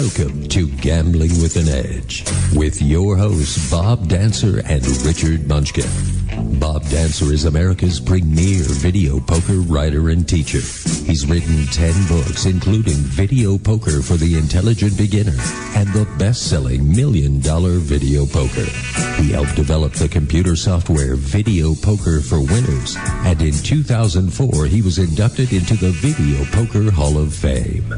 Welcome to Gambling with an Edge with your hosts Bob Dancer and Richard Munchkin. Bob Dancer is America's premier video poker writer and teacher. He's written 10 books, including Video Poker for the Intelligent Beginner and the best-selling $1 Million Video Poker. He helped develop the computer software Video Poker for Winners, and in 2004 he was inducted into the Video Poker Hall of Fame.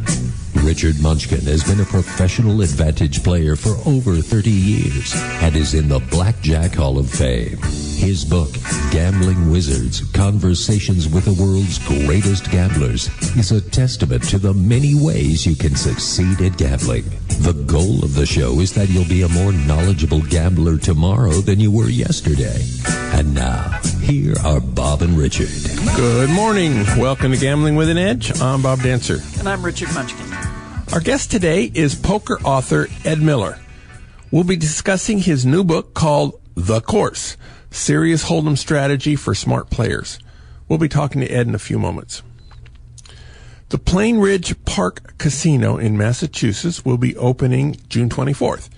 Richard Munchkin has been a professional advantage player for over 30 years and is in the Blackjack Hall of Fame. His book, Gambling Wizards, Conversations with the World's Greatest Gamblers, is a testament to the many ways you can succeed at gambling. The goal of the show is that you'll be a more knowledgeable gambler tomorrow than you were yesterday. And now, here are Bob and Richard. Good morning. Welcome to Gambling with an Edge. I'm Bob Dancer. And I'm Richard Munchkin. Our guest today is poker author Ed Miller. We'll be discussing his new book called The Course, Serious Hold'em Strategy for Smart Players. We'll be talking to Ed in a few moments. The Plain Ridge Park Casino in Massachusetts will be opening June 24th.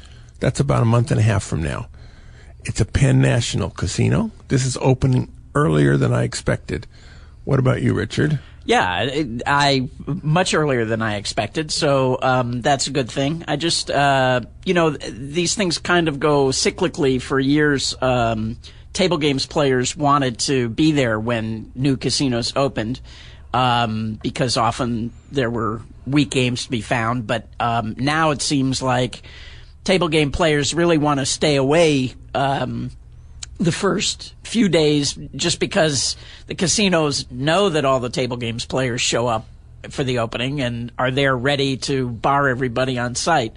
That's about a month and a half from now. It's a Penn National Casino. This is opening earlier than I expected. What about you, Richard? Yeah, I much earlier than I expected, so that's a good thing. I just, these things kind of go cyclically for years. Table games players wanted to be there when new casinos opened because often there were weak games to be found. But now it seems like table game players really want to stay away the first few days just because the casinos know that all the table games players show up for the opening and are there ready to bar everybody on site.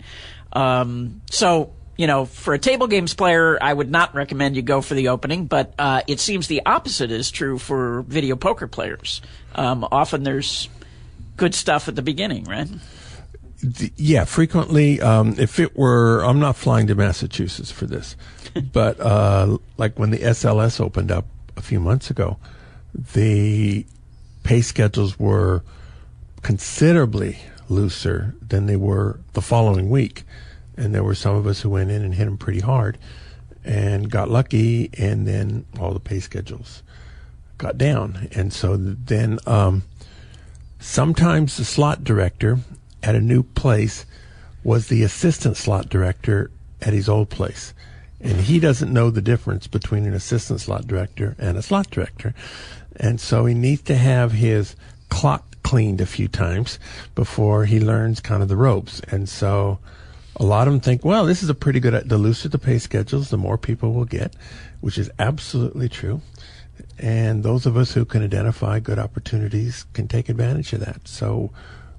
So, for a table games player, I would not recommend you go for the opening, but it seems the opposite is true for video poker players. Often there's good stuff at the beginning, right? Yeah, frequently, if it were, I'm not flying to Massachusetts for this, but like when the SLS opened up a few months ago, the pay schedules were considerably looser than they were the following week. And there were some of us who went in and hit them pretty hard and got lucky, and then all the pay schedules got down. And so then sometimes the slot director at a new place was the assistant slot director at his old place. And he doesn't know the difference between an assistant slot director and a slot director. And so he needs to have his clock cleaned a few times before he learns kind of the ropes. And so a lot of them think, well, this is a pretty good, the looser the pay schedules, the more people will get, which is absolutely true. And those of us who can identify good opportunities can take advantage of that. So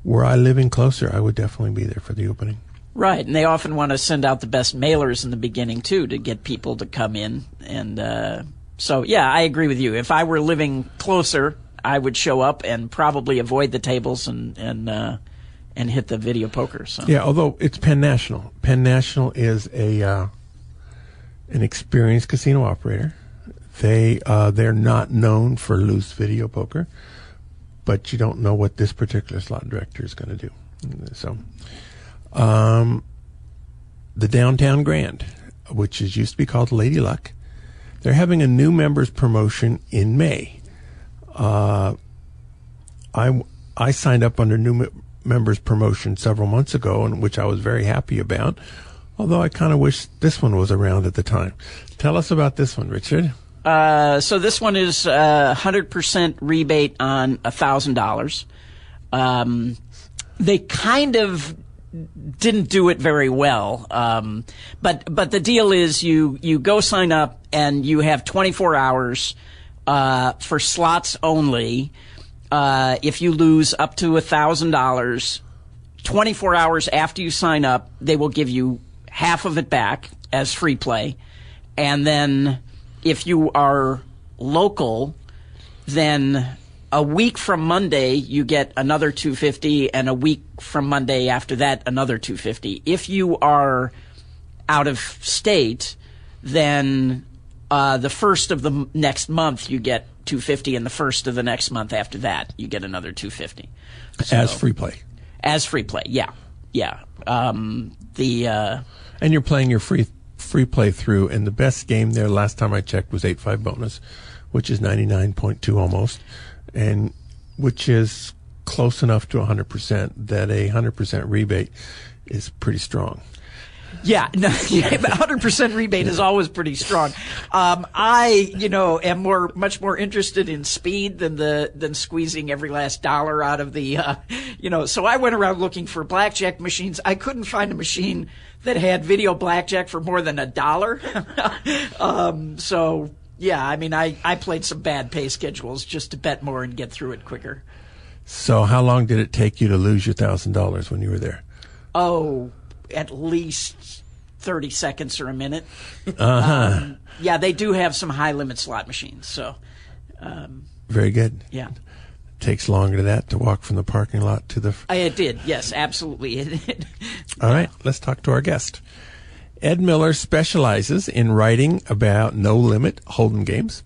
were I living closer, I would definitely be there for the opening. Right, and they often want to send out the best mailers in the beginning, too, to get people to come in. And so, yeah, I agree with you. If I were living closer, I would show up and probably avoid the tables and hit the video poker. So. Yeah, although it's Penn National. Penn National is an experienced casino operator. They're not known for loose video poker, but you don't know what this particular slot director is going to do. So, the Downtown Grand, which used to be called Lady Luck, they're having a new members promotion in May. I signed up under new members promotion several months ago, and which I was very happy about, although I kind of wish this one was around at the time. Tell us about this one, Richard. So this one is 100% rebate on $1,000. They kind of didn't do it very well, but the deal is you go sign up and you have 24 hours for slots only. If you lose up to $1,000, 24 hours after you sign up, they will give you half of it back as free play, and then if you are local, then a week from Monday you get another $250, and a week from Monday after that another $250. If you are out of state, then the first of the next month you get $250, and the first of the next month after that you get another $250. So, as free play. As free play, yeah. yeah. And you're playing your free playthrough, and the best game there last time I checked was 8.5 bonus, which is 99.2 almost, and which is close enough to 100% that a 100% rebate is pretty strong. Yeah, no, 100% rebate is always pretty strong. I, am much more interested in speed than squeezing every last dollar out of the, So I went around looking for blackjack machines. I couldn't find a machine that had video blackjack for more than $1. So yeah, I mean, I played some bad pay schedules just to bet more and get through it quicker. So how long did it take you to lose your $1,000 when you were there? Oh, at least 30 seconds or a minute. Yeah, they do have some high-limit slot machines. So, very good. Yeah. Takes longer than that to walk from the parking lot to the... It did, yes, absolutely. It did. All right, let's talk to our guest. Ed Miller specializes in writing about no-limit hold'em games.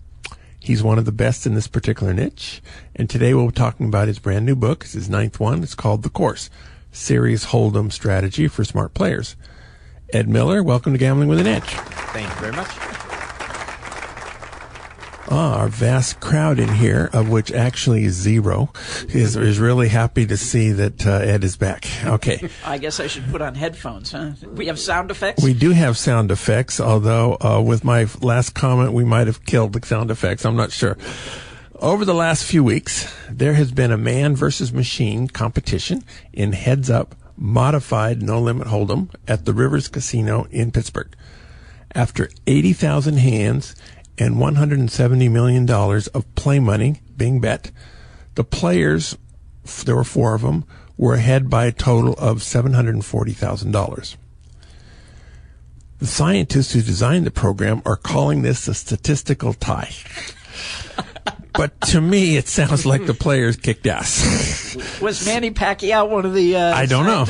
He's one of the best in this particular niche. And today we'll be talking about his brand new book. It's his 9th one. It's called The Course, Serious Hold'em Strategy for Smart Players. Ed Miller, welcome to Gambling with an Edge. Thank you very much. Our vast crowd in here, of which actually is zero, is really happy to see that Ed is back. Okay. I guess I should put on headphones, huh? We have sound effects? We do have sound effects, although with my last comment, we might have killed the sound effects. I'm not sure. Over the last few weeks, there has been a man versus machine competition in heads-up modified no-limit hold'em at the Rivers Casino in Pittsburgh. After 80,000 hands and $170 million of play money being bet, the players, there were 4 of them, were ahead by a total of $740,000. The scientists who designed the program are calling this a statistical tie. But to me, it sounds like the players kicked ass. Was Manny Pacquiao one of the I don't know.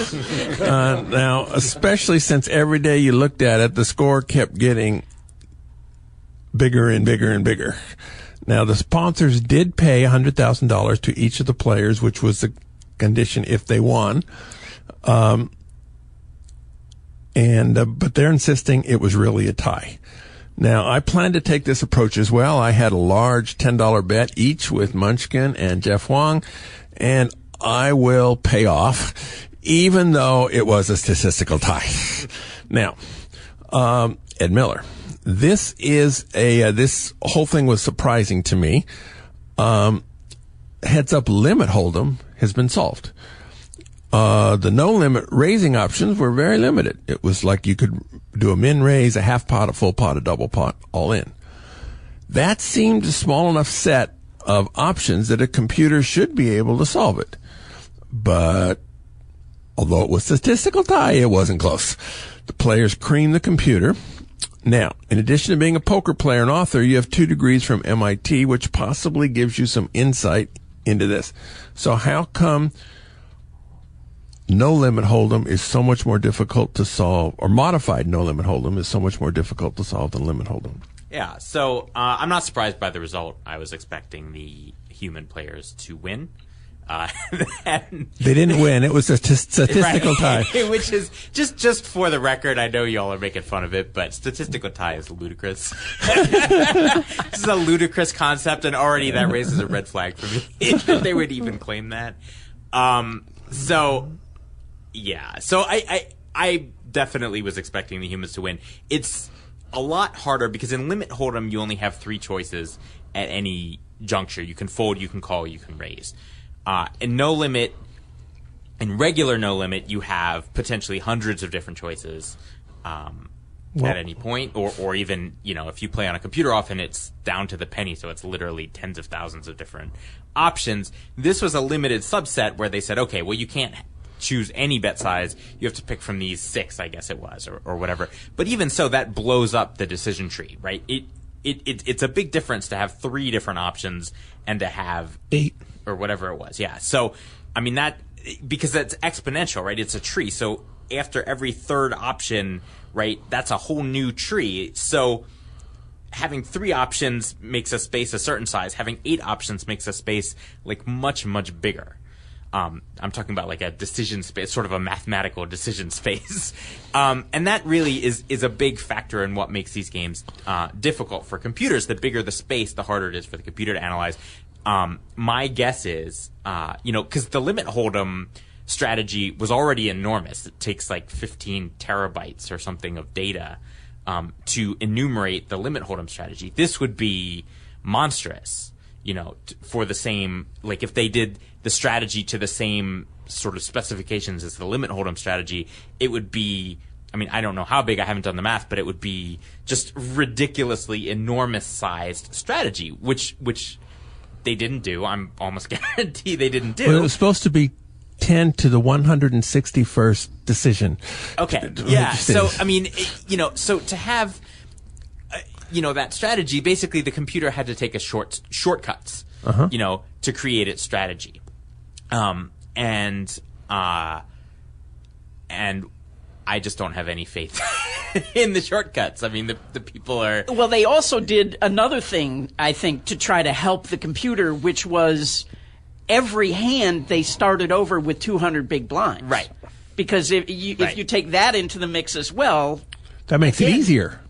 Now, especially since every day you looked at it, the score kept getting bigger and bigger and bigger. Now, the sponsors did pay $100,000 to each of the players, which was the condition if they won. But they're insisting it was really a tie. Now, I plan to take this approach as well. I had a large $10 bet each with Munchkin and Jeff Wong, and I will pay off, even though it was a statistical tie. Now, Ed Miller, this whole thing was surprising to me. Heads-up limit hold'em has been solved. The no-limit raising options were very limited. It was like you could do a min raise, a half pot, a full pot, a double pot, all in. That seemed a small enough set of options that a computer should be able to solve it. But although it was statistical tie, it wasn't close. The players creamed the computer. Now, in addition to being a poker player and author, you have 2 degrees from MIT, which possibly gives you some insight into this. So how come no-limit hold'em is so much more difficult to solve, or modified no-limit hold'em is so much more difficult to solve than limit hold'em? Yeah, so I'm not surprised by the result. I was expecting the human players to win. They didn't win. It was a statistical tie. Which is, just for the record, I know y'all are making fun of it, but statistical tie is ludicrous. This is a ludicrous concept, and already that raises a red flag for me if they would even claim that. So I definitely was expecting the humans to win. It's a lot harder because in limit hold'em you only have 3 choices at any juncture. You can fold, you can call, you can raise. In no limit, in regular no limit, you have potentially hundreds of different choices at any point, or even if you play on a computer often, it's down to the penny, so it's literally tens of thousands of different options. This was a limited subset where they said, okay, well you can't choose any bet size. You have to pick from these 6, I guess it was, or whatever. But even so, that blows up the decision tree, right? It's a big difference to have 3 different options and to have 8 or whatever it was. Yeah. So, I mean, because that's exponential, right? It's a tree. So after every 3rd option, right, that's a whole new tree. So having 3 options makes a space a certain size. Having 8 options makes a space like much, much bigger. I'm talking about like a decision space, sort of a mathematical decision space. And that really is a big factor in what makes these games difficult for computers. The bigger the space, the harder it is for the computer to analyze. My guess is, because the limit hold'em strategy was already enormous. It takes like 15 terabytes or something of data to enumerate the limit hold'em strategy. This would be monstrous, for the same, like if they did the strategy to the same sort of specifications as the limit hold'em strategy, it would be, I don't know how big, I haven't done the math, but it would be just ridiculously enormous sized strategy, which they didn't do. I'm almost guarantee they didn't do. Well, it was supposed to be 10 to the 161st decision. Okay. Yeah. So, so to have, that strategy, basically the computer had to take a shortcuts, to create its strategy. And I just don't have any faith in the shortcuts. The people are... Well, they also did another thing, I think, to try to help the computer, which was every hand they started over with 200 big blinds. Right. Because if you take that into the mix as well... That makes it easier.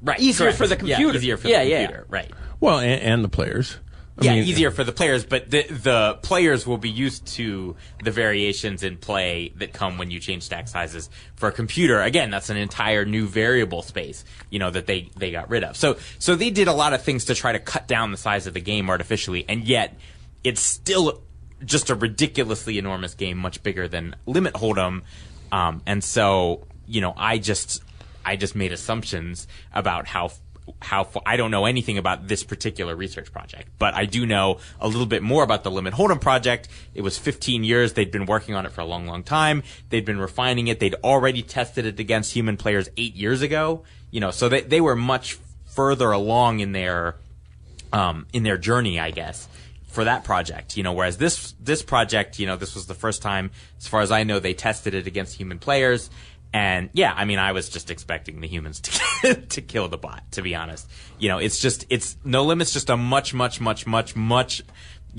Right. Easier Correct. for the computer. Yeah, easier for the computer. Yeah. Right. Well, and the players. Easier for the players, but the players will be used to the variations in play that come when you change stack sizes. For a computer, again, that's an entire new variable space, that they got rid of. So they did a lot of things to try to cut down the size of the game artificially, and yet it's still just a ridiculously enormous game, much bigger than Limit Hold'em. And so, I just made assumptions about how I don't know anything about this particular research project, but I do know a little bit more about the Limit Hold'em project. It was 15 years. They'd been working on it for a long, long time. They'd been refining it. They'd already tested it against human players 8 years ago. So they were much further along in their journey, I guess, for that project. Whereas this project, this was the first time, as far as I know, they tested it against human players. And yeah, I was just expecting the humans to kill the bot, to be honest. It's No Limit's just a much,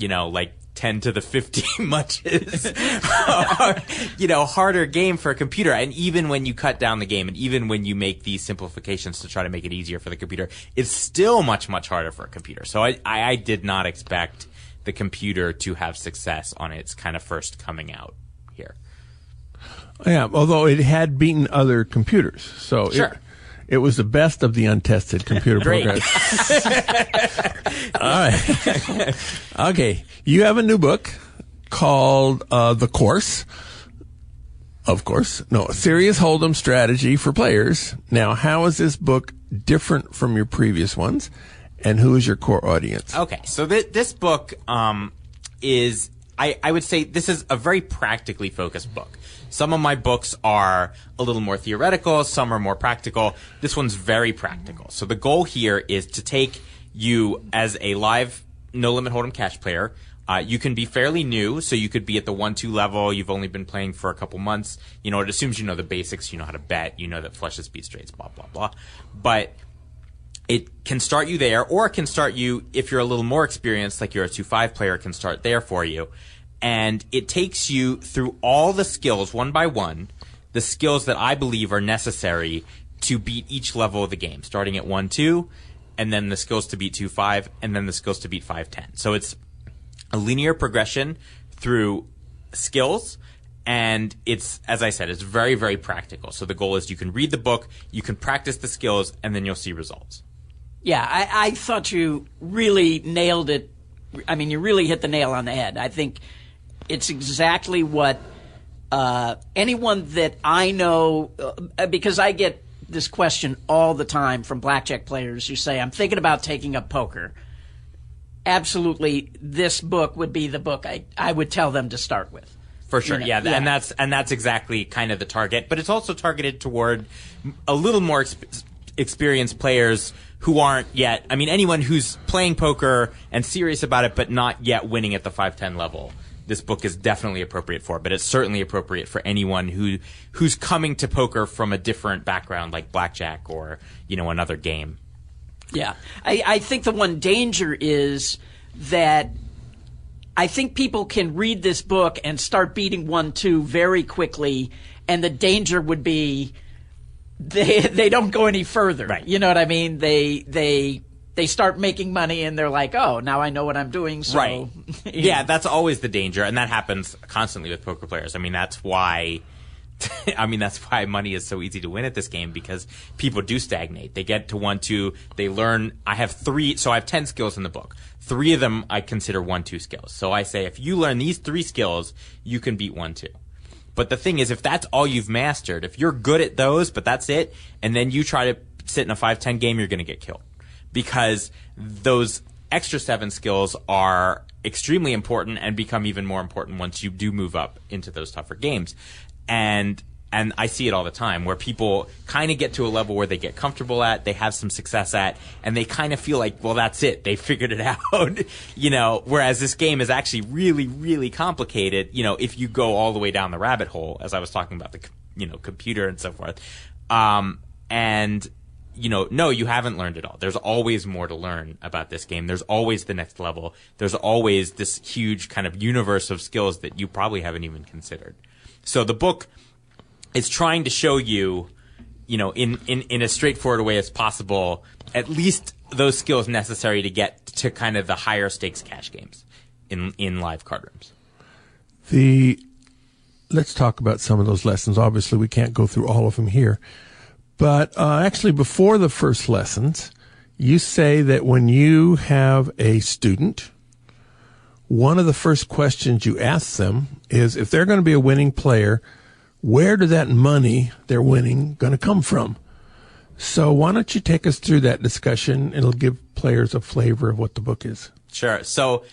like 10 to the 50 muches, harder game for a computer. And even when you cut down the game, and even when you make these simplifications to try to make it easier for the computer, it's still much, much harder for a computer. So I did not expect the computer to have success on its kind of first coming out here. Yeah, although it had beaten other computers, so sure. It was the best of the untested computer programs. All right. Okay, you have a new book called The Course. Of course, no, Serious Hold'em Strategy for Players. Now, how is this book different from your previous ones, and who is your core audience? Okay, so this book is, I would say, this is a very practically focused book. Some of my books are a little more theoretical, some are more practical. This one's very practical. So the goal here is to take you as a live No Limit Hold'em cash player. You can be fairly new, so you could be at the 1-2 level. You've only been playing for a couple months. It assumes you know the basics. You know how to bet. You know that flushes beat straights, blah, blah, blah. But it can start you there, or it can start you, if you're a little more experienced, like you're a 2-5 player, it can start there for you. And it takes you through all the skills, one by one, the skills that I believe are necessary to beat each level of the game, starting at 1-2, and then the skills to beat 2-5, and then the skills to beat 5-10. So it's a linear progression through skills, and it's, as I said, it's very, very practical. So the goal is you can read the book, you can practice the skills, and then you'll see results. Yeah, I thought you really nailed it. You really hit the nail on the head. I think it's exactly what anyone that I know, because I get this question all the time from blackjack players who say, I'm thinking about taking up poker. Absolutely, this book would be the book I would tell them to start with. For sure, yeah. And that's exactly kind of the target. But it's also targeted toward a little more experienced players who aren't yet, anyone who's playing poker and serious about it but not yet winning at the 5-10 level. This book is definitely appropriate for, but it's certainly appropriate for anyone who's coming to poker from a different background, like blackjack or another game. Yeah, I think the one danger is that I think people can read this book and start beating 1-2 very quickly, and the danger would be they don't go any further. Right. You know what I mean? They start making money, and they're like, oh, now I know what I'm doing. So, right. Yeah, that's always the danger, and that happens constantly with poker players. I mean, that's why money is so easy to win at this game, because people do stagnate. They get to 1-2, they learn. I have 10 skills in the book. 3 of them I consider 1-2 skills. So I say, if you learn these 3 skills, you can beat 1-2. But the thing is, if that's all you've mastered, if you're good at those, but that's it, and then you try to sit in a 5-10 game, you're going to get killed. Because those extra 7 skills are extremely important and become even more important once you do move up into those tougher games. And I see it all the time, where people kind of get to a level where they get comfortable at, they have some success at, and they kind of feel like, well, that's it. They figured it out, whereas this game is actually really, really complicated, if you go all the way down the rabbit hole, as I was talking about the, computer and so forth. No, you haven't learned it all. There's always more to learn about this game. There's always the next level. There's always this huge kind of universe of skills that you probably haven't even considered. So the book is trying to show you, in as straightforward a way as possible, at least those skills necessary to get to kind of the higher stakes cash games in live card rooms. Let's talk about some of those lessons. Obviously, we can't go through all of them here. But actually, before the first lessons, you say that when you have a student, one of the first questions you ask them is, if they're going to be a winning player, where did that money they're winning going to come from? So why don't you take us through that discussion? It'll give players a flavor of what the book is. Sure. So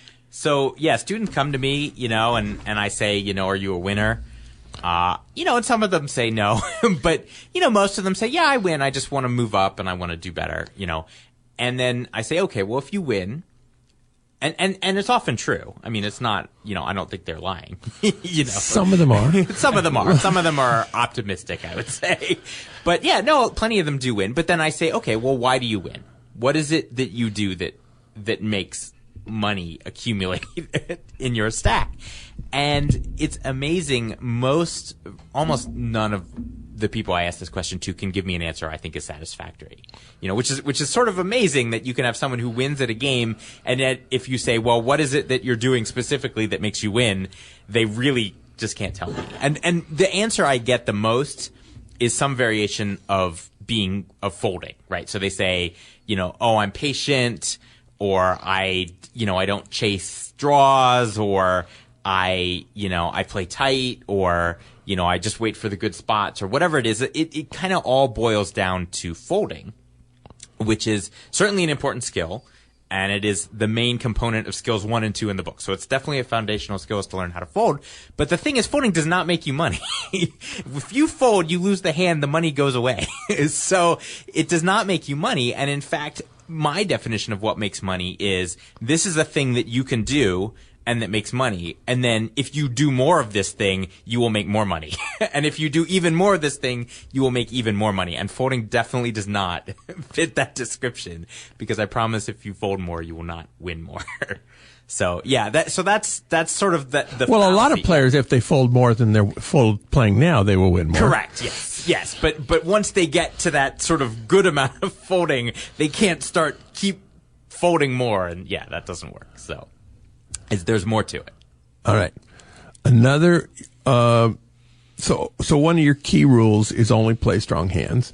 yeah, students come to me, and I say, are you a winner? And some of them say no, but, most of them say, yeah, I win. I just want to move up and I want to do better, And then I say, okay, well, if you win, and it's often true. I mean, it's not, I don't think they're lying, Some of them are. Some of them are. Some of them are optimistic, I would say. But yeah, no, plenty of them do win. But then I say, okay, well, why do you win? What is it that you do that makes money accumulate in your stack? And it's amazing. Almost none of the people I ask this question to can give me an answer I think is satisfactory. Which is sort of amazing that you can have someone who wins at a game, and yet if you say, well, what is it that you're doing specifically that makes you win, they really just can't tell me. And the answer I get the most is some variation of folding, right? So they say, oh, I'm patient, or I don't chase draws, or I play tight, or, I just wait for the good spots, or whatever it is. It kind of all boils down to folding, which is certainly an important skill, and it is the main component of skills 1 and 2 in the book. So it's definitely a foundational skill to learn how to fold. But the thing is, folding does not make you money. If you fold, you lose the hand, the money goes away. So it does not make you money. And in fact, my definition of what makes money is, this is a thing that you can do and that makes money. And then if you do more of this thing, you will make more money. And if you do even more of this thing, you will make even more money. And folding definitely does not fit that description, because I promise if you fold more, you will not win more. So yeah, that's sort of the well, fallacy. A lot of players, if they fold more than they're playing now, they will win more. Correct. Yes. But once they get to that sort of good amount of folding, they can't keep folding more, and yeah, that doesn't work. So there's more to it. All right. Another. So one of your key rules is only play strong hands,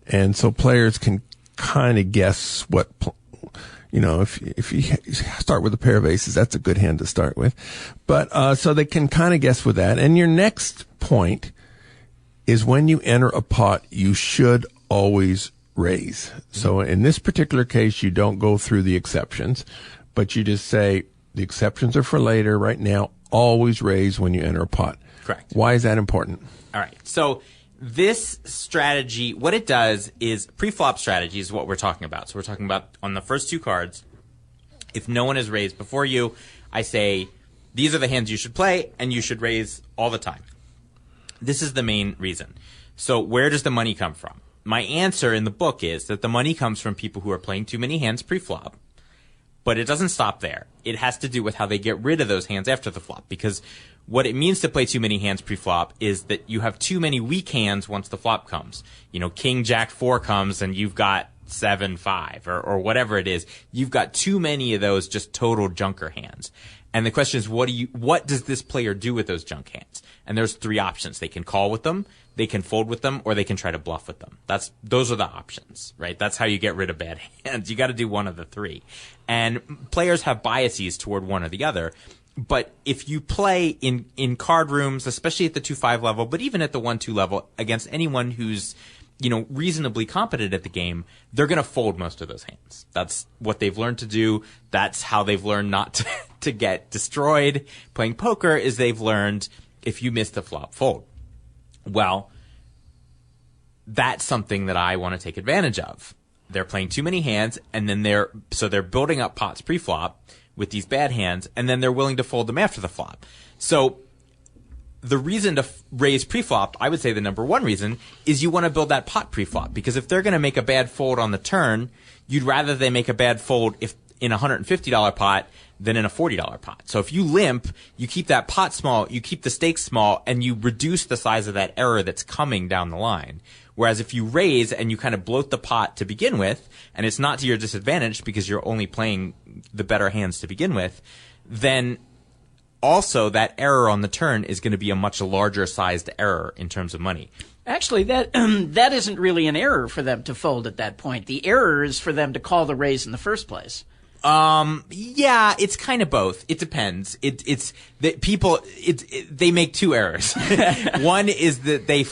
and so players can kind of guess what. If you start with a pair of aces, that's a good hand to start with. But so they can kind of guess with that. And your next point is, when you enter a pot, you should always raise. So in this particular case, you don't go through the exceptions, but you just say the exceptions are for later. Right now, always raise when you enter a pot. Correct. Why is that important? All right. So this strategy, what it does is, pre-flop strategy is what we're talking about. So we're talking about on the first 2 cards, if no one has raised before you, I say, these are the hands you should play, and you should raise all the time. This is the main reason. So where does the money come from? My answer in the book is that the money comes from people who are playing too many hands pre-flop, But it doesn't stop there. It has to do with how they get rid of those hands after the flop, because what it means to play too many hands pre-flop is that you have too many weak hands once the flop comes. King, Jack, 4 comes and you've got 7, 5 or whatever it is. You've got too many of those just total junker hands. And the question is, what does this player do with those junk hands? And there's 3 options. They can call with them, they can fold with them, or they can try to bluff with them. Those are the options, right? That's how you get rid of bad hands. You got to do one of the 3. And players have biases toward one or the other. But if you play in card rooms, especially at the 2-5 level, but even at the 1-2 level, against anyone who's reasonably competent at the game, they're going to fold most of those hands. That's what they've learned to do. That's how they've learned not to get destroyed. Playing poker is they've learned if you miss the flop, fold. Well, that's something that I want to take advantage of. They're playing too many hands, and then they're building up pots pre-flop with these bad hands, and then they're willing to fold them after the flop. So the reason to raise pre-flop, I would say the number one reason, is you want to build that pot pre-flop. Because if they're going to make a bad fold on the turn, you'd rather they make a bad fold if in a $150 pot than in a $40 pot. So if you limp, you keep that pot small, you keep the stakes small, and you reduce the size of that error that's coming down the line. Whereas if you raise and you kind of bloat the pot to begin with, and it's not to your disadvantage because you're only playing the better hands to begin with, then also that error on the turn is going to be a much larger sized error in terms of money. Actually, that isn't really an error for them to fold at that point. The error is for them to call the raise in the first place. Yeah, it's kind of both. It depends. It's that they make 2 errors. One is that they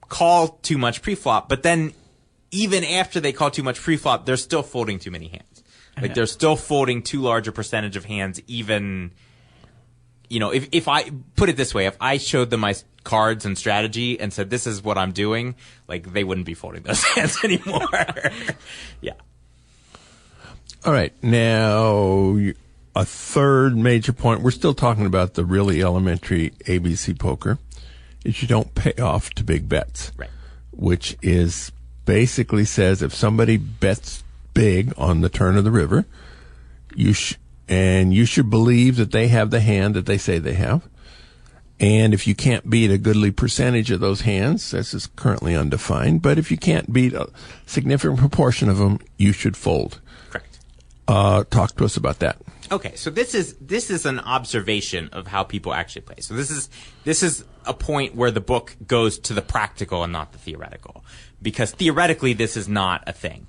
call too much pre-flop, but then even after they call too much pre-flop, they're still folding too many hands. Like they're still folding too large a percentage of hands. Even, if I put it this way, if I showed them my cards and strategy and said this is what I'm doing, like they wouldn't be folding those hands anymore. Yeah. All right. Now, a third major point. We're still talking about the really elementary ABC poker. Is you don't pay off to big bets. Right. Which is basically says if somebody bets big on the turn of the river, you should believe that they have the hand that they say they have. And if you can't beat a goodly percentage of those hands, this is currently undefined, but if you can't beat a significant proportion of them, you should fold. Correct. Talk to us about that. Okay, so this is an observation of how people actually play. So this is a point where the book goes to the practical and not the theoretical, because theoretically this is not a thing.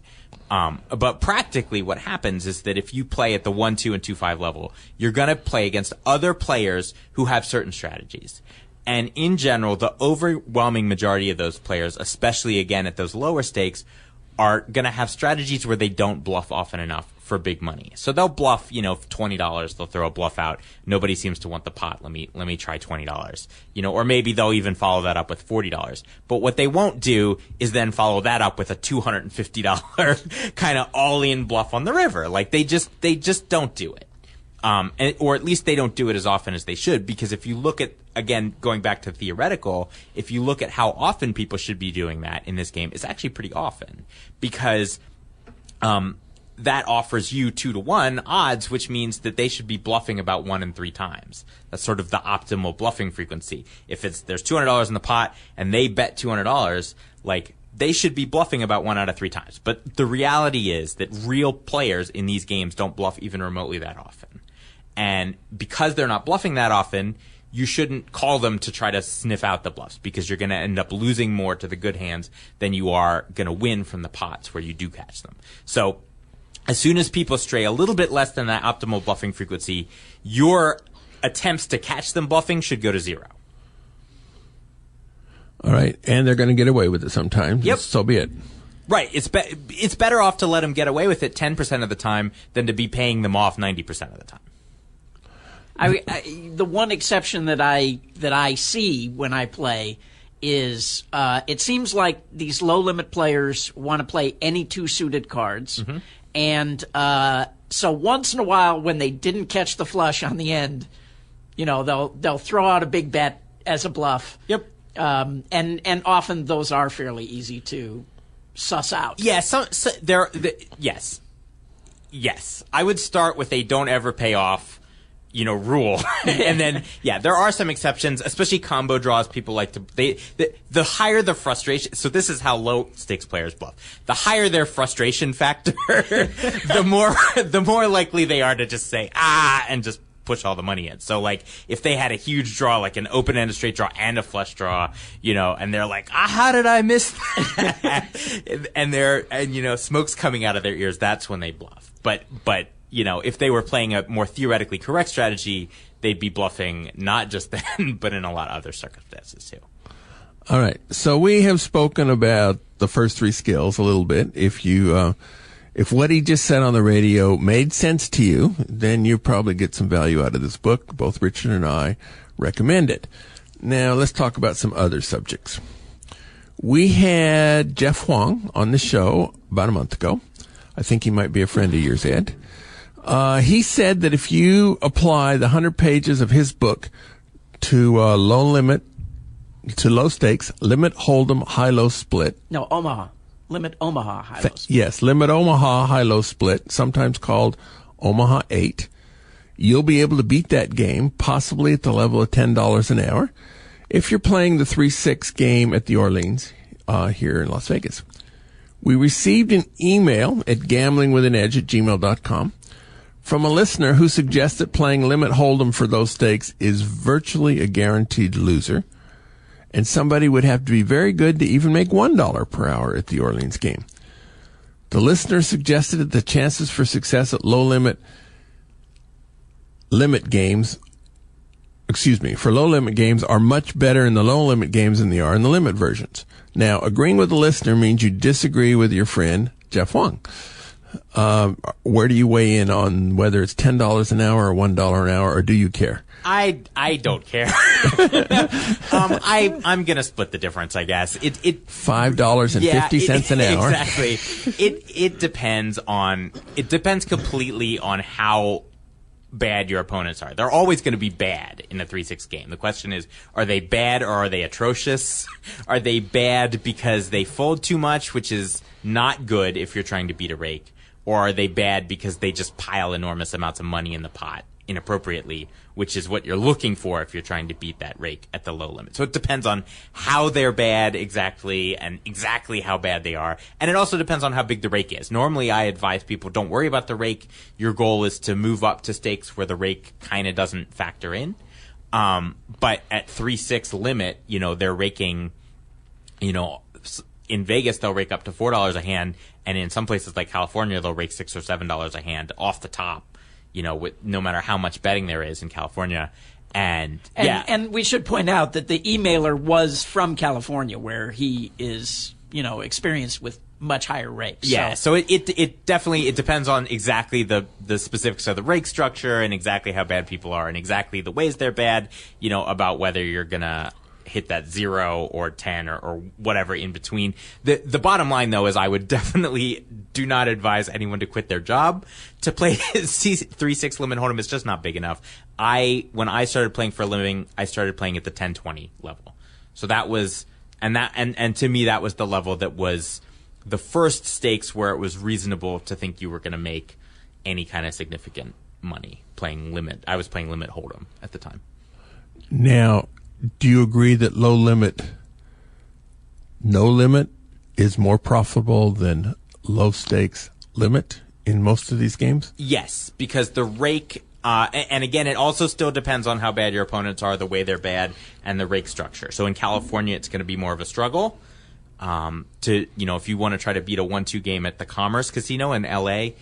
But practically what happens is that if you play at the 1, 2, and 2, 5 level, you're going to play against other players who have certain strategies. And in general, the overwhelming majority of those players, especially again at those lower stakes, are going to have strategies where they don't bluff often enough for big money. So they'll bluff, $20, they'll throw a bluff out. Nobody seems to want the pot. Let me try $20. Or maybe they'll even follow that up with $40. But what they won't do is then follow that up with a $250 kind of all-in bluff on the river. Like they just don't do it. Or at least they don't do it as often as they should, because if you look at, again, going back to theoretical, if you look at how often people should be doing that in this game, it's actually pretty often, because that offers you 2-to-1 odds, which means that they should be bluffing about 1 in 3 times. That's sort of the optimal bluffing frequency. If there's $200 in the pot and they bet $200, like they should be bluffing about 1 out of 3 times. But the reality is that real players in these games don't bluff even remotely that often. And because they're not bluffing that often, you shouldn't call them to try to sniff out the bluffs, because you're going to end up losing more to the good hands than you are going to win from the pots where you do catch them. So as soon as people stray a little bit less than that optimal bluffing frequency, your attempts to catch them bluffing should go to 0. All right. And they're going to get away with it sometimes. Yep. So be it. Right. It's better off to let them get away with it 10% of the time than to be paying them off 90% of the time. The one exception that I see when I play is it seems like these low limit players want to play any 2 suited cards. Mm-hmm. And so once in a while, when they didn't catch the flush on the end, they'll throw out a big bet as a bluff. Yep. And often those are fairly easy to suss out. Yeah. Yes. Yes. I would start with a don't ever pay off, rule. And then, there are some exceptions, especially combo draws. People like to, the higher the frustration, so this is how low stakes players bluff. The higher their frustration factor, the more likely they are to just say, and just push all the money in. So like if they had a huge draw, like an open-ended straight draw and a flush draw, and they're like, how did I miss that? and smoke's coming out of their ears, that's when they bluff. But if they were playing a more theoretically correct strategy, they'd be bluffing not just then, but in a lot of other circumstances too. All right. So we have spoken about the first three skills a little bit. If what he just said on the radio made sense to you, then you probably get some value out of this book. Both Richard and I recommend it. Now let's talk about some other subjects. We had Jeff Huang on the show about a month ago. I think he might be a friend of yours, Ed. He said that if you apply the 100 pages of his book to low stakes, limit, hold'em, high-low split. No, Omaha. Limit Omaha high-low split. Yes, limit Omaha high-low split, sometimes called Omaha 8. You'll be able to beat that game, possibly at the level of $10 an hour, if you're playing the 3-6 game at the Orleans here in Las Vegas. We received an email at gamblingwithanedge@gmail.com from a listener who suggests that playing limit hold'em for those stakes is virtually a guaranteed loser, and somebody would have to be very good to even make $1 per hour at the Orleans game. The listener suggested that the chances for success at low limit games are much better in the low limit games than they are in the limit versions. Now, agreeing with the listener means you disagree with your friend, Jeff Huang. Where do you weigh in on whether it's $10 an hour or $1 an hour, or do you care? I don't care. I'm gonna split the difference, I guess. $5.50 an hour. Exactly. It depends completely on how bad your opponents are. They're always going to be bad in a 3-6 game. The question is, are they bad or are they atrocious? Are they bad because they fold too much, which is not good if you're trying to beat a rake? Or are they bad because they just pile enormous amounts of money in the pot inappropriately, which is what you're looking for if you're trying to beat that rake at the low limit. So it depends on how they're bad exactly and exactly how bad they are. And it also depends on how big the rake is. Normally I advise people, don't worry about the rake. Your goal is to move up to stakes where the rake kind of doesn't factor in. But at 3-6 limit, they're raking, in Vegas, they'll rake up to $4 a hand. And in some places like California, they'll rake $6 or $7 a hand off the top. With no matter how much betting there is in California. And we should point out that the emailer was from California, where he is, experienced with much higher rakes. Yeah, so it definitely depends on exactly the specifics of the rake structure and exactly how bad people are and exactly the ways they're bad, about whether you're gonna hit that 0 or 10 or whatever in between. The bottom line, though, is I would definitely do not advise anyone to quit their job to play 3-6 limit hold'em. It's just not big enough. When I started playing for a living, I started playing at the 10-20 level. So that was, and to me, that was the level that was the first stakes where it was reasonable to think you were going to make any kind of significant money playing limit. I was playing limit hold'em at the time. Now, do you agree that no limit is more profitable than low stakes limit in most of these games? Yes, because the rake, and again, it also still depends on how bad your opponents are, the way they're bad, and the rake structure. So in California, it's going to be more of a struggle. If you want to try to beat a 1-2 game at the Commerce Casino in LA,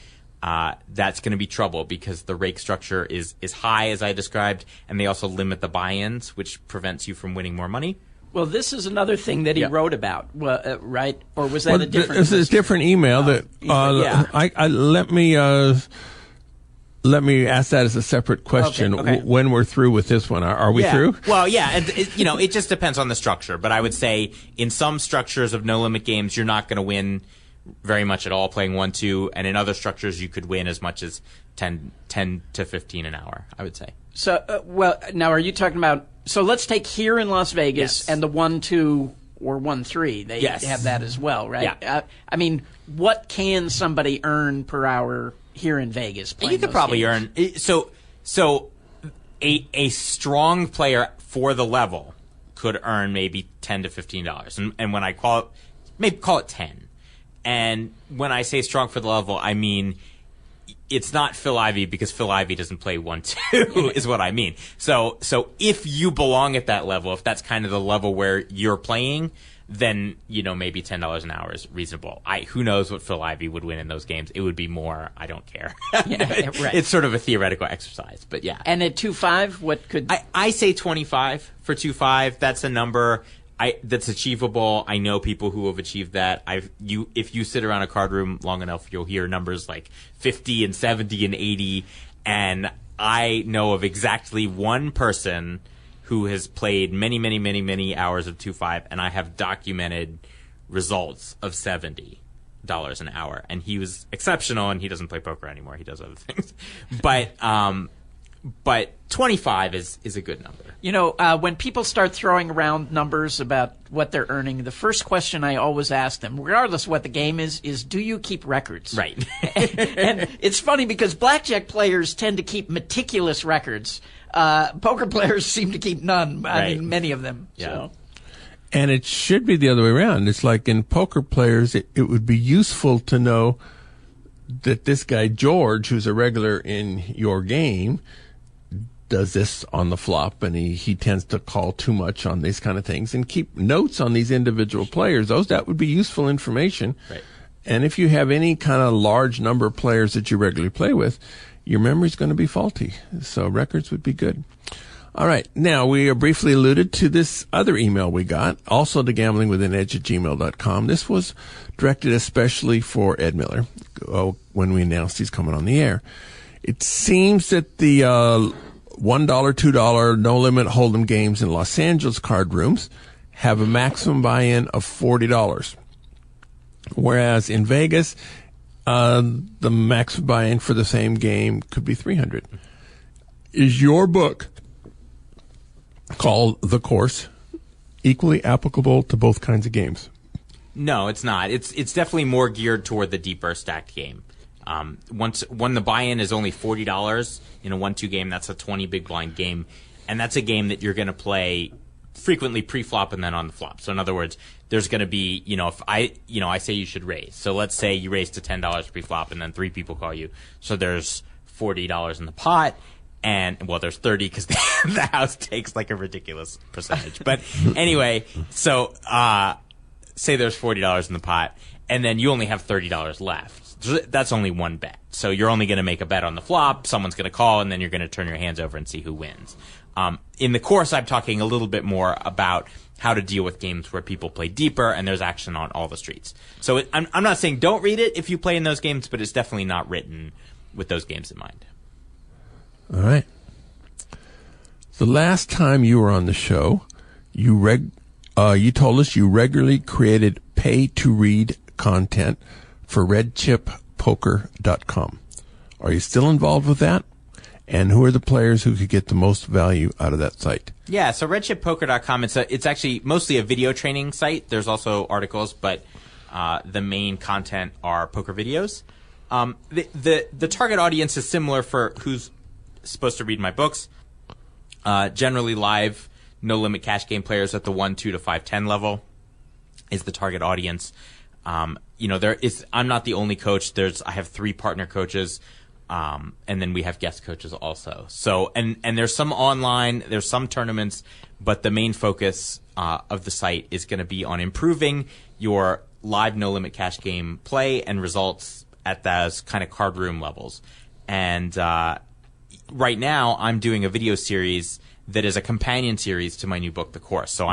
that's going to be trouble because the rake structure is high, as I described, and they also limit the buy-ins, which prevents you from winning more money. Well, this is another thing that he wrote about, right? Or was that a different? It's a different email that. Let me ask that as a separate question. Okay. When we're through with this one, are we through? Well, yeah, and it just depends on the structure. But I would say in some structures of no limit games, you're not going to win very much at all playing 1-2, and in other structures you could win as much as 10 to 15 an hour, I would say. So, now are you talking about, so let's take here in Las Vegas and the 1-2 or 1-3. They have that as well, right? Yeah. What can somebody earn per hour here in Vegas. You could probably earn so a strong player for the level could earn maybe $10 to $15, and when I call it, maybe call it 10. And when I say strong for the level, I mean it's not Phil Ivey, because Phil Ivey doesn't play 1-2 is what I mean. So if you belong at that level, if that's kind of the level where you're playing, then maybe $10 an hour is reasonable. Who knows what Phil Ivey would win in those games? It would be more. I don't care. Yeah, right. It's sort of a theoretical exercise, but yeah. And at 2.5, what could I say 25 for 2.5? That's a number that's achievable. I know people who have achieved that. If you sit around a card room long enough, you'll hear numbers like 50 and 70 and 80. And I know of exactly one person who has played many, many, many, many hours of 2.5, and I have documented results of $70 an hour. And he was exceptional, and he doesn't play poker anymore. He does other things. But 25 is a good number. When people start throwing around numbers about what they're earning, the first question I always ask them, regardless of what the game is do you keep records? Right. And it's funny because blackjack players tend to keep meticulous records. Poker players seem to keep none. I mean, many of them. Yeah. So. And it should be the other way around. It's like in poker players, it would be useful to know that this guy George, who's a regular in your game, does this on the flop, and he tends to call too much on these kind of things, and keep notes on these individual players. That would be useful information. Right. And if you have any kind of large number of players that you regularly play with, your memory's going to be faulty. So records would be good. All right. Now, we briefly alluded to this other email we got, also to gamblingwithanedge@gmail.com. This was directed especially for Ed Miller when we announced he's coming on the air. It seems that the $1, $2 no-limit hold'em games in Los Angeles card rooms have a maximum buy-in of $40, whereas in Vegas, the maximum buy-in for the same game could be $300. Is your book, called The Course, equally applicable to both kinds of games? No, it's not. It's definitely more geared toward the deeper stacked game. When the buy-in is only $40 in a 1-2 game, that's a 20 big blind game, and that's a game that you're going to play frequently pre-flop and then on the flop. So in other words, there's going to be, if I say you should raise. So let's say you raise to $10 pre-flop and then 3 people call you. So there's $40 in the pot, and there's 30 because the house takes like a ridiculous percentage. But anyway, so say there's $40 in the pot, and then you only have $30 left. That's only one bet. So you're only going to make a bet on the flop. Someone's going to call, and then you're going to turn your hands over and see who wins. In the course, I'm talking a little bit more about how to deal with games where people play deeper and there's action on all the streets. So I'm not saying don't read it if you play in those games, but it's definitely not written with those games in mind. All right. The last time you were on the show, you told us you regularly created pay-to-read content for redchippoker.com. Are you still involved with that? And who are the players who could get the most value out of that site? Yeah, so redchippoker.com, it's actually mostly a video training site. There's also articles, but the main content are poker videos. The target audience is similar for who's supposed to read my books. Generally live, no-limit cash game players at the 1, 2 to 5, 10 level is the target audience. I'm not the only coach. I have 3 partner coaches. And then we have guest coaches also. So, and there's some online, there's some tournaments, but the main focus of the site is going to be on improving your live no-limit cash game play and results at those kind of card room levels. And right now, I'm doing a video series that is a companion series to my new book, The Course. So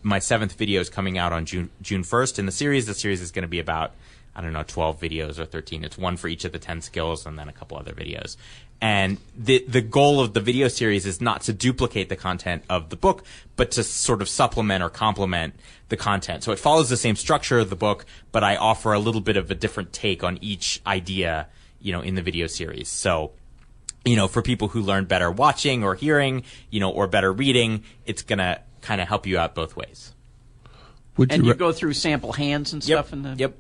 my 7th video is coming out on June 1st in the series. The series is going to be about 12 videos or 13. It's one for each of the 10 skills and then a couple other videos. And the goal of the video series is not to duplicate the content of the book, but to sort of supplement or complement the content. So it follows the same structure of the book, but I offer a little bit of a different take on each idea, in the video series. So, for people who learn better watching or hearing, or better reading, it's going to kind of help you out both ways. You go through sample hands and stuff? Yep.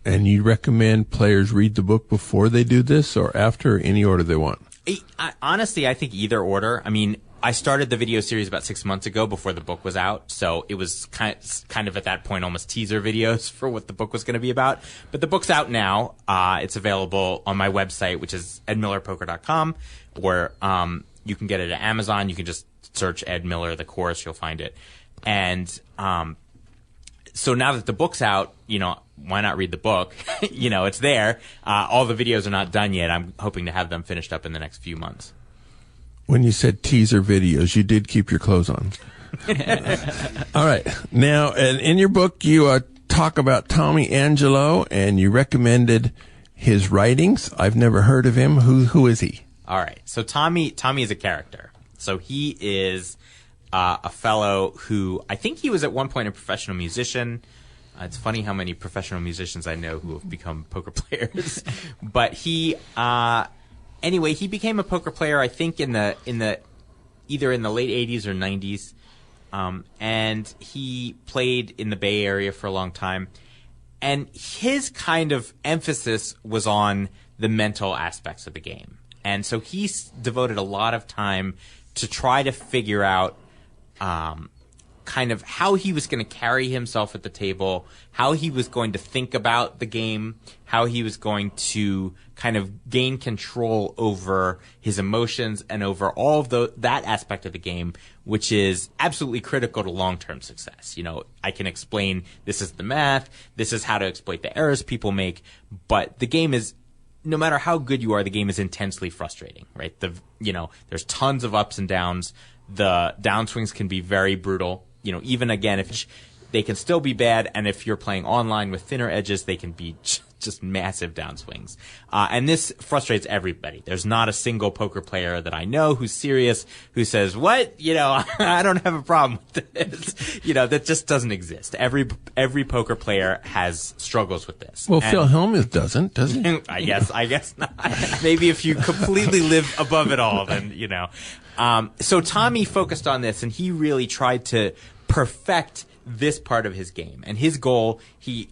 And you recommend players read the book before they do this, or after, or any order they want? Honestly, I think either order. I mean, I started the video series about 6 months ago before the book was out, so it was kind of at that point almost teaser videos for what the book was going to be about. But the book's out now. It's available on my website, which is edmillerpoker.com, or you can get it at Amazon. You can just search Ed Miller, the course, you'll find it. And so now that the book's out, why not read the book? It's there. All the videos are not done yet. I'm hoping to have them finished up in the next few months. When you said teaser videos, you did keep your clothes on. All right. Now, in your book, you talk about Tommy Angelo, and you recommended his writings. I've never heard of him. Who is he? All right. So Tommy is a character. So he is a fellow who, I think he was at one point a professional musician. It's funny how many professional musicians I know who have become poker players. But he... Anyway, he became a poker player, I think, either in the late 80s or 90s, and he played in the Bay Area for a long time. And his kind of emphasis was on the mental aspects of the game. And so he devoted a lot of time to try to figure out kind of how he was going to carry himself at the table, how he was going to think about the game, how he was going to kind of gain control over his emotions and over all of that aspect of the game, which is absolutely critical to long-term success. I can explain this is the math, this is how to exploit the errors people make, but the game is, no matter how good you are, the game is intensely frustrating, right? There's tons of ups and downs. The downswings can be very brutal. Even again, if they can still be bad, and if you're playing online with thinner edges, they can be just massive downswings. And this frustrates everybody. There's not a single poker player that I know who's serious who says, what? I don't have a problem with this. That just doesn't exist. Every poker player has struggles with this. Well, Phil Hellmuth doesn't he? I guess not. Maybe if you completely live above it all, then, So Tommy focused on this, and he really tried to perfect this part of his game. And his goal, he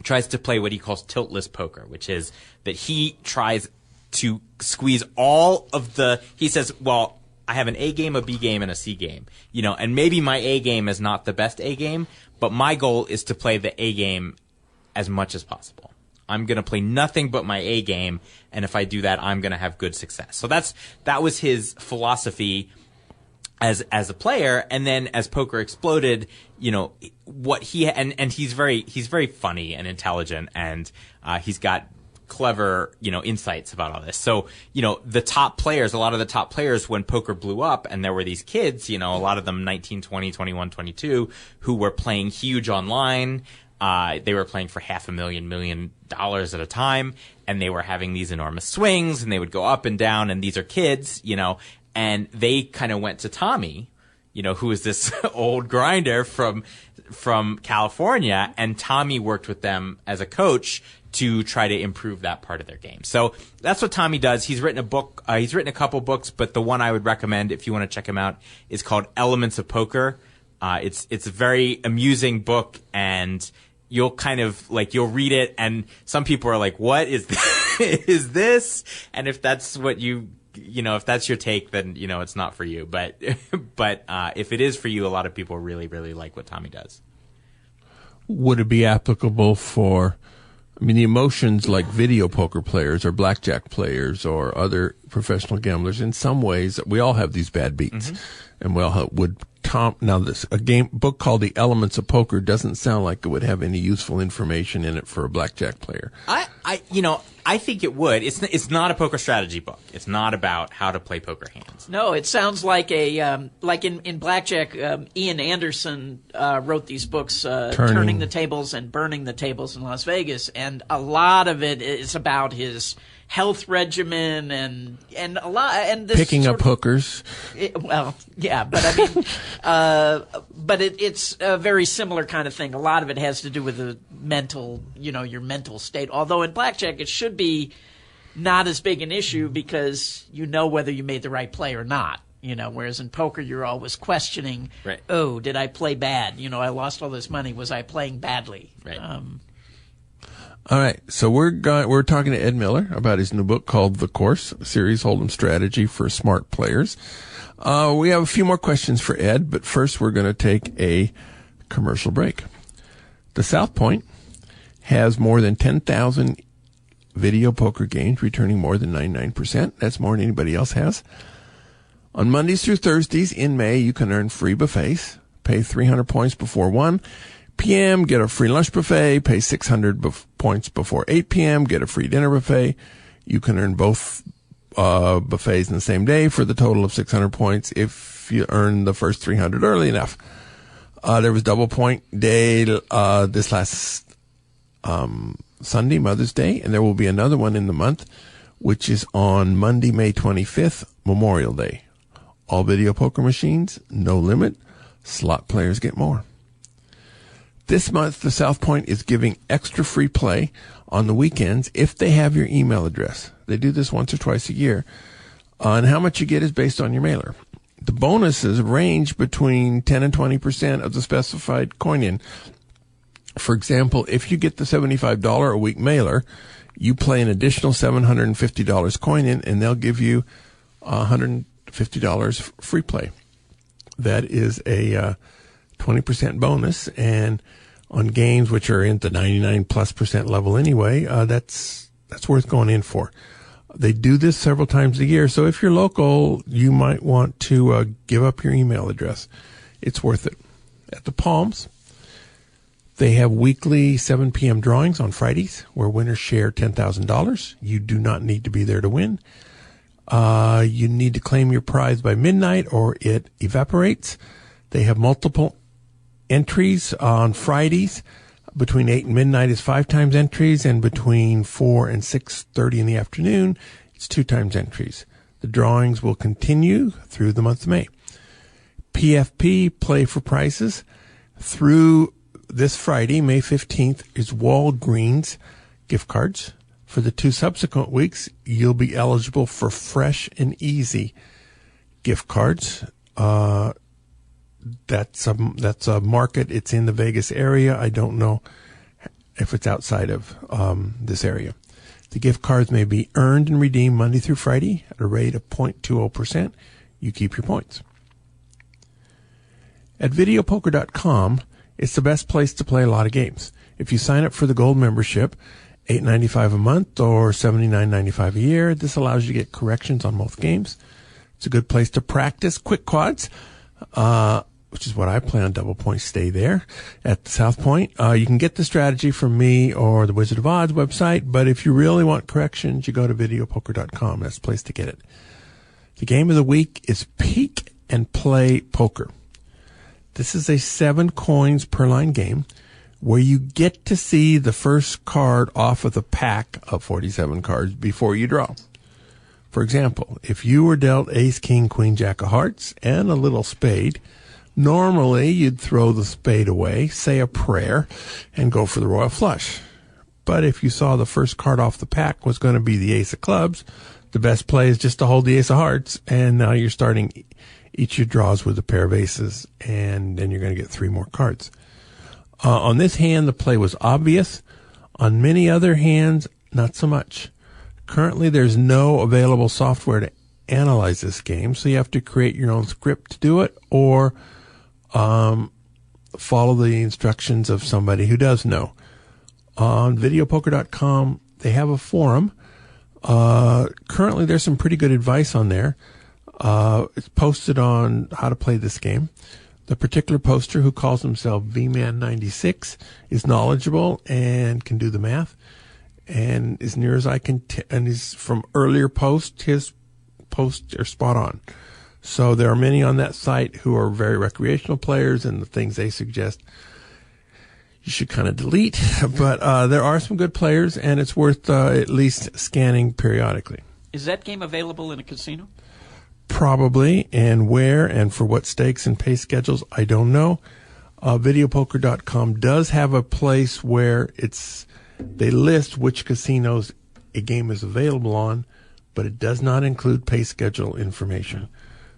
tries to play what he calls tiltless poker, which is that he tries to squeeze all of he says, well, I have an A game, a B game, and a C game, and maybe my A game is not the best A game, but my goal is to play the A game as much as possible. I'm going to play nothing but my A game, and if I do that, I'm going to have good success. So that was his philosophy as a player. And then as poker exploded, what and he's very funny and intelligent, and he's got clever, insights about all this. So, a lot of the top players, when poker blew up and there were these kids, a lot of them 19, 20, 21, 22, who were playing huge online. They were playing for $500,000 $1 million at a time, and they were having these enormous swings, and they would go up and down, and these are kids, and they kind of went to Tommy, who is this old grinder from California, and Tommy worked with them as a coach to try to improve that part of their game. So that's what Tommy does. He's written a book. He's written a couple books, but the one I would recommend if you want to check him out is called Elements of Poker. It's a very amusing book, and you'll kind of you'll read it, and some people are like, what is this? Is this? And if that's what if that's your take, then, it's not for you. But if it is for you, a lot of people really, really like what Tommy does. Would it be applicable for, the emotions like video poker players or blackjack players or other professional gamblers? In some ways, we all have these bad beats. Mm-hmm. And book called The Elements of Poker doesn't sound like it would have any useful information in it for a blackjack player. I think it would. It's not a poker strategy book. It's not about how to play poker hands. No, it sounds like like in blackjack. Ian Anderson wrote these books, Turning the Tables and Burning the Tables in Las Vegas, and a lot of it is about his health regimen and a lot and this picking up hookers. But it's a very similar kind of thing. A lot of it has to do with the mental, your mental state. Although in blackjack it should be not as big an issue because whether you made the right play or not. Whereas in poker you're always questioning, right. Oh, did I play bad? I lost all this money. Was I playing badly? Right. All right, so we're talking to Ed Miller about his new book called The Course, Series Hold'em Strategy for Smart Players. We have a few more questions for Ed, but first we're going to take a commercial break. The South Point has more than 10,000 video poker games, returning more than 99%. That's more than anybody else has. On Mondays through Thursdays in May, you can earn free buffets. Pay 300 points before 1 p.m., get a free lunch buffet. Pay 600 points before 8 p.m., get a free dinner buffet. You can earn both buffets in the same day for the total of 600 points if you earn the first 300 early enough. There was double point day this last Sunday, Mother's Day, and there will be another one in the month, which is on Monday, May 25th, Memorial Day. All video poker machines, no limit. Slot players get more. This month, the South Point is giving extra free play on the weekends if they have your email address. They do this once or twice a year. And how much you get is based on your mailer. The bonuses range between 10 and 20% of the specified coin-in. For example, if you get the $75 a week mailer, you play an additional $750 coin-in, and they'll give you $150 free play. That is a 20% bonus, and on games which are in the 99+% level anyway, that's worth going in for. They do this several times a year, so if you're local, you might want to give up your email address. It's worth it. At the Palms, they have weekly 7 p.m. drawings on Fridays where winners share $10,000. You do not need to be there to win. You need to claim your prize by midnight or it evaporates. They have multiple entries on Fridays. Between 8 and midnight is 5 times entries, and between 4 and 6:30 in the afternoon, it's 2 times entries. The drawings will continue through the month of May. PFP, Play for Prizes, through this Friday, May 15th, is Walgreens gift cards. For the 2 subsequent weeks, you'll be eligible for Fresh and Easy gift cards. That's a market. It's in the Vegas area. I don't know if it's outside of this area. The gift cards may be earned and redeemed Monday through Friday at a rate of 0.20%. You keep your points. At videopoker.com, it's the best place to play a lot of games. If you sign up for the gold membership, $8.95 a month or $79.95 a year, this allows you to get corrections on most games. It's a good place to practice quick quads, which is what I play on Double Point Stay there at the South Point. You can get the strategy from me or the Wizard of Odds website, but if you really want corrections, you go to videopoker.com. That's the place to get it. The game of the week is Peek and Play Poker. This is a 7 coins per line game where you get to see the first card off of the pack of 47 cards before you draw. For example, if you were dealt ace, king, queen, jack of hearts, and a little spade, normally you'd throw the spade away, say a prayer, and go for the royal flush. But if you saw the first card off the pack was going to be the ace of clubs, the best play is just to hold the ace of hearts, and now you're starting each of your draws with a pair of aces, and then you're going to get 3 more cards. On this hand, the play was obvious. On many other hands, not so much. Currently, there's no available software to analyze this game, so you have to create your own script to do it, or follow the instructions of somebody who does know. On videopoker.com, they have a forum. Currently, there's some pretty good advice on there. It's posted on how to play this game. The particular poster, who calls himself VMan96, is knowledgeable and can do the math. And as near as I can, and he's from earlier posts, his posts are spot on. So there are many on that site who are very recreational players, and the things they suggest you should kind of delete. But there are some good players, and it's worth at least scanning periodically. Is that game available in a casino? Probably, and where and for what stakes and pay schedules, I don't know. Videopoker.com does have a place where they list which casinos a game is available on, but it does not include pay schedule information.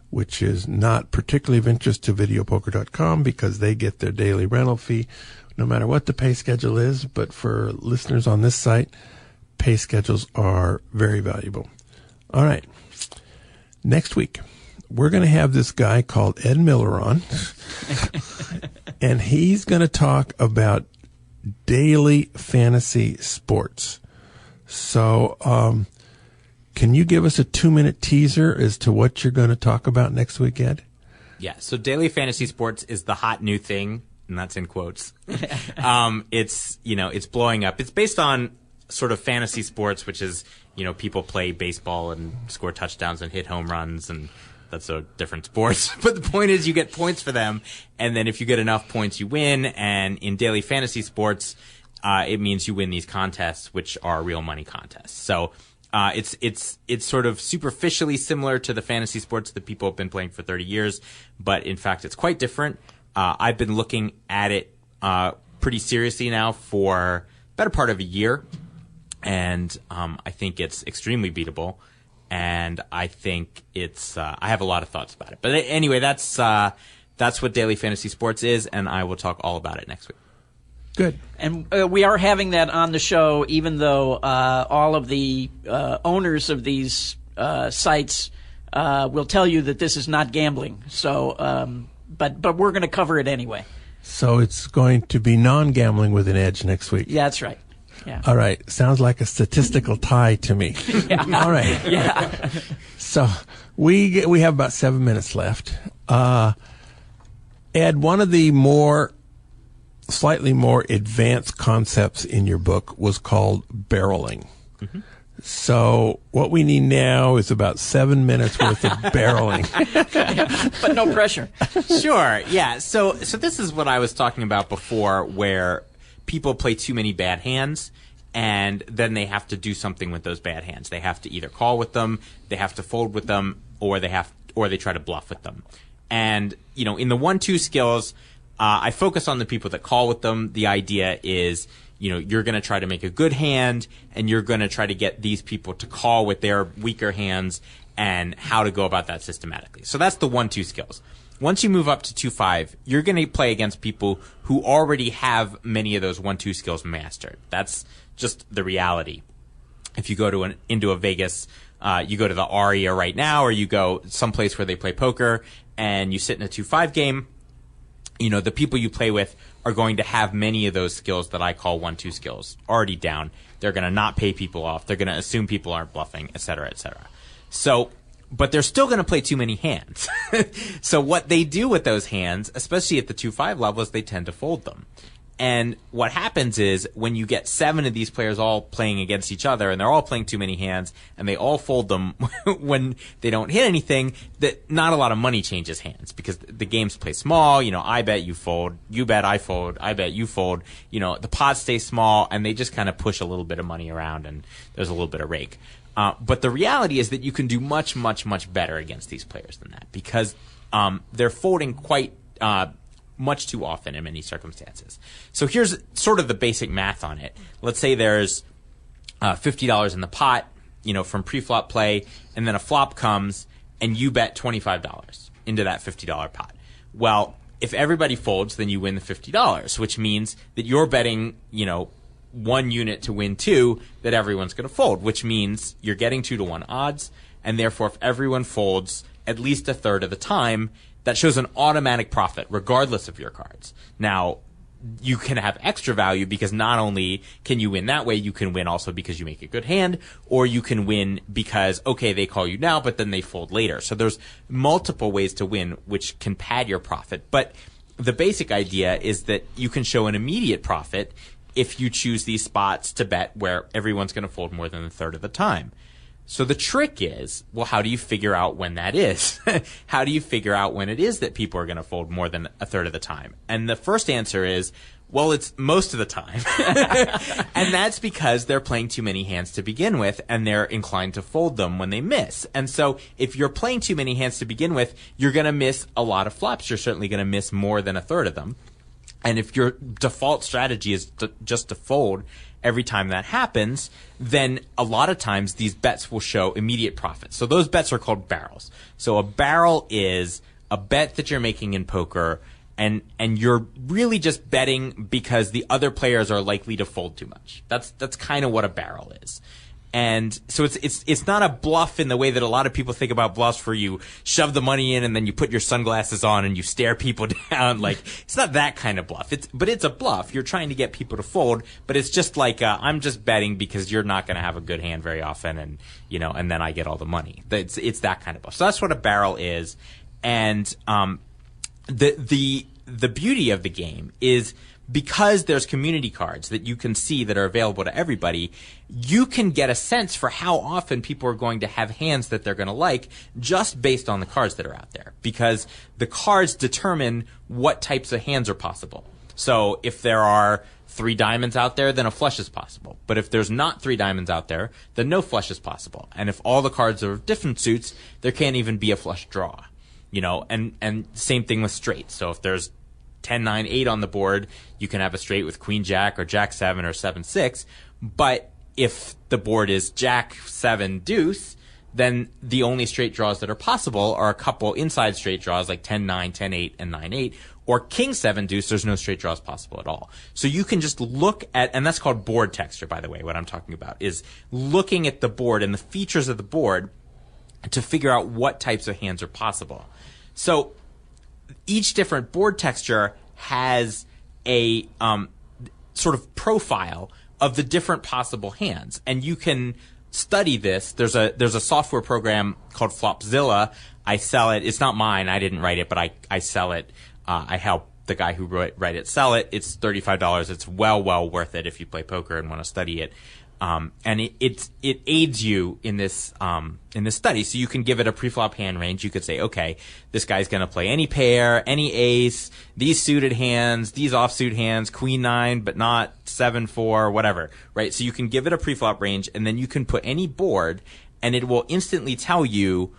which is not particularly of interest to videopoker.com because they get their daily rental fee no matter what the pay schedule is. But for listeners on this site, pay schedules are very valuable. All right. Next week, we're going to have this guy called Ed Miller on, and he's going to talk about daily fantasy sports. So, can you give us a 2-minute teaser as to what you're going to talk about next week, Ed? Yeah, so daily fantasy sports is the hot new thing, and that's in quotes. It's blowing up. It's based on sort of fantasy sports, which is, people play baseball and score touchdowns and hit home runs, and that's a different sport. But the point is you get points for them, and then if you get enough points, you win. And in daily fantasy sports, it means you win these contests, which are real money contests. So it's sort of superficially similar to the fantasy sports that people have been playing for 30 years, but in fact it's quite different. I've been looking at it pretty seriously now for the better part of a year, and I think it's extremely beatable, and I think it's I have a lot of thoughts about it. But anyway, that's what daily fantasy sports is, and I will talk all about it next week. Good. And we are having that on the show, even though all of the owners of these sites will tell you that this is not gambling. So, but we're going to cover it anyway. So it's going to be non-gambling with an edge next week. Yeah, that's right. Yeah. All right. Sounds like a statistical tie to me. Yeah. All right. Yeah. So we have about 7 minutes left. Ed, one of the slightly more advanced concepts in your book was called barreling. Mm-hmm. So what we need now is about 7 minutes worth of barreling. But no pressure. Sure. Yeah. So this is what I was talking about before, where people play too many bad hands, and then they have to do something with those bad hands. They have to either call with them, they have to fold with them, or they try to bluff with them. And in the 1-2 skills, I focus on the people that call with them. The idea is, you're going to try to make a good hand, and you're going to try to get these people to call with their weaker hands, and how to go about that systematically. So that's the 1-2 skills. Once you move up to 2-5, you're going to play against people who already have many of those 1-2 skills mastered. That's just the reality. If you go into a Vegas, you go to the Aria right now, or you go someplace where they play poker, and you sit in a 2-5 game, the people you play with are going to have many of those skills that I call 1-2 skills already down. They're going to not pay people off. They're going to assume people aren't bluffing, et cetera, et cetera. So, but they're still going to play too many hands. So what they do with those hands, especially at the 2-5 level, is they tend to fold them. And what happens is when you get 7 of these players all playing against each other, and they're all playing too many hands, and they all fold them when they don't hit anything, that not a lot of money changes hands, because the games play small. I bet, you fold, you bet, I fold, I bet, you fold. The pots stay small, and they just kind of push a little bit of money around, and there's a little bit of rake. But the reality is that you can do much, much, much better against these players than that, because they're folding quite much too often in many circumstances. So here's sort of the basic math on it. Let's say there's $50 in the pot, from pre-flop play, and then a flop comes, and you bet $25 into that $50 pot. Well, if everybody folds, then you win the $50, which means that you're betting, 1 unit to win 2 that everyone's going to fold, which means you're getting 2-to-1 odds, and therefore if everyone folds at least a third of the time, that shows an automatic profit regardless of your cards. Now, you can have extra value because not only can you win that way, you can win also because you make a good hand, or you can win because, okay, they call you now, but then they fold later. So there's multiple ways to win, which can pad your profit. But the basic idea is that you can show an immediate profit if you choose these spots to bet where everyone's going to fold more than a third of the time. So the trick is, well, how do you figure out when that is? How do you figure out when it is that people are going to fold more than a third of the time? And the first answer is, well, it's most of the time. And that's because they're playing too many hands to begin with, and they're inclined to fold them when they miss. And so if you're playing too many hands to begin with, you're going to miss a lot of flops. You're certainly going to miss more than a third of them. And if your default strategy is just to fold every time that happens, then a lot of times these bets will show immediate profits. So those bets are called barrels. So a barrel is a bet that you're making in poker, and you're really just betting because the other players are likely to fold too much. That's kind of what a barrel is. And so it's not a bluff in the way that a lot of people think about bluffs, where you shove the money in and then you put your sunglasses on and you stare people down. Like, it's not that kind of bluff. But it's a bluff. You're trying to get people to fold, but it's just like, I'm just betting because you're not going to have a good hand very often, and and then I get all the money. It's that kind of bluff. So that's what a barrel is. And the beauty of the game is, because there's community cards that you can see that are available to everybody, you can get a sense for how often people are going to have hands that they're going to like just based on the cards that are out there, because the cards determine what types of hands are possible. So if there are 3 diamonds out there, then a flush is possible. But if there's not 3 diamonds out there, then no flush is possible. And if all the cards are different suits, there can't even be a flush draw. And same thing with straight. So if there's 10, 9, 8 on the board, you can have a straight with Queen Jack or Jack 7 or 7, 6. But if the board is Jack 7 deuce, then the only straight draws that are possible are a couple inside straight draws like 10, 9, 10, 8, and 9, 8. Or King 7 deuce, there's no straight draws possible at all. So you can just look at, and that's called board texture, by the way, what I'm talking about, is looking at the board and the features of the board to figure out what types of hands are possible. So each different board texture has a sort of profile of the different possible hands, and you can study this. There's a software program called Flopzilla. I sell it. It's not mine. I didn't write it, but I sell it. I help the guy who write it sell it. It's $35. It's well worth it if you play poker and want to study it. And it aids you in this study. So you can give it a preflop hand range. You could say, okay, this guy's going to play any pair, any ace, these suited hands, these offsuit hands, Queen 9, but not 7, 4, whatever, right? So you can give it a preflop range, and then you can put any board, and it will instantly tell you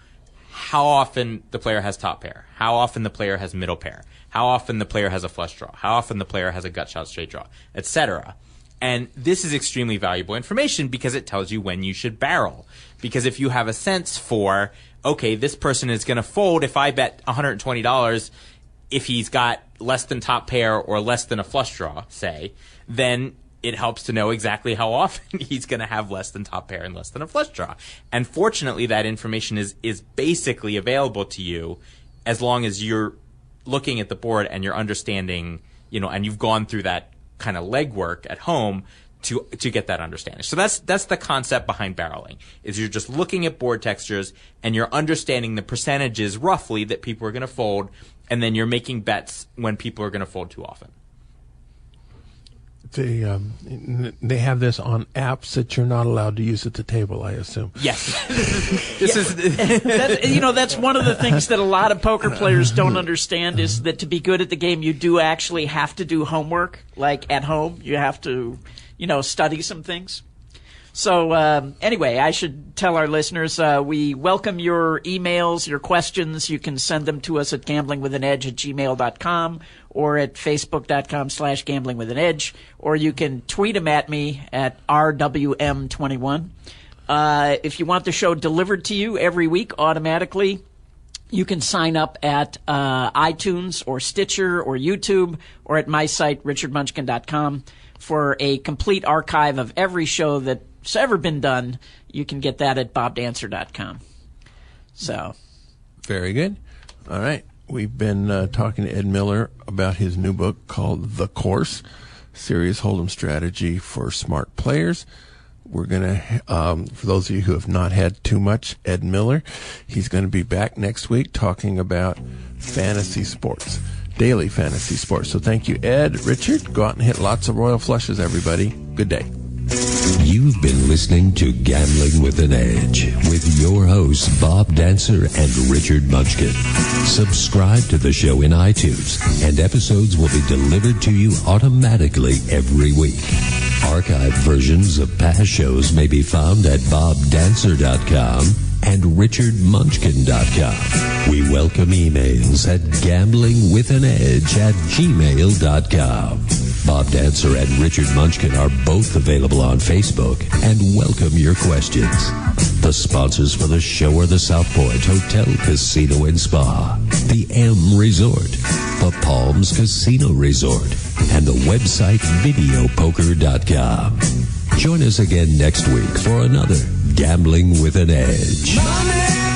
how often the player has top pair, how often the player has middle pair, how often the player has a flush draw, how often the player has a gut shot straight draw, etc. And this is extremely valuable information because it tells you when you should barrel. Because if you have a sense for, okay, this person is going to fold if I bet $120 if he's got less than top pair or less than a flush draw, say, then it helps to know exactly how often he's going to have less than top pair and less than a flush draw. And fortunately, that information is basically available to you as long as you're looking at the board and you're understanding, and you've gone through that kind of legwork at home to get that understanding. So that's the concept behind barreling, is you're just looking at board textures and you're understanding the percentages roughly that people are going to fold, and then you're making bets when people are going to fold too often. They have this on apps that you're not allowed to use at the table, I assume. Yes. That's one of the things that a lot of poker players don't understand, is that to be good at the game, you do actually have to do homework. Like at home, you have to, study some things. So anyway, I should tell our listeners, we welcome your emails, your questions. You can send them to us at gamblingwithanedge@gmail.com or at facebook.com/gamblingwithanedge, or you can tweet them at me at RWM21. If you want the show delivered to you every week automatically, you can sign up at iTunes or Stitcher or YouTube or at my site, richardmunchkin.com, for a complete archive of every show that's ever been done. You can get that at bobdancer.com. So, very good. All right. We've been talking to Ed Miller about his new book called The Course, Serious Hold'em Strategy for Smart Players. We're going to, for those of you who have not had too much Ed Miller, he's going to be back next week talking about fantasy sports, daily fantasy sports. So thank you, Ed. Richard, go out and hit lots of royal flushes, everybody. Good day. You've been listening to Gambling with an Edge with your hosts, Bob Dancer and Richard Munchkin. Subscribe to the show in iTunes, and episodes will be delivered to you automatically every week. Archived versions of past shows may be found at bobdancer.com and richardmunchkin.com. We welcome emails at gamblingwithanedge@gmail.com. Bob Dancer and Richard Munchkin are both available on Facebook and welcome your questions. The sponsors for the show are the South Point Hotel, Casino and Spa, the M Resort, the Palms Casino Resort, and the website videopoker.com. Join us again next week for another Gambling with an Edge. Money!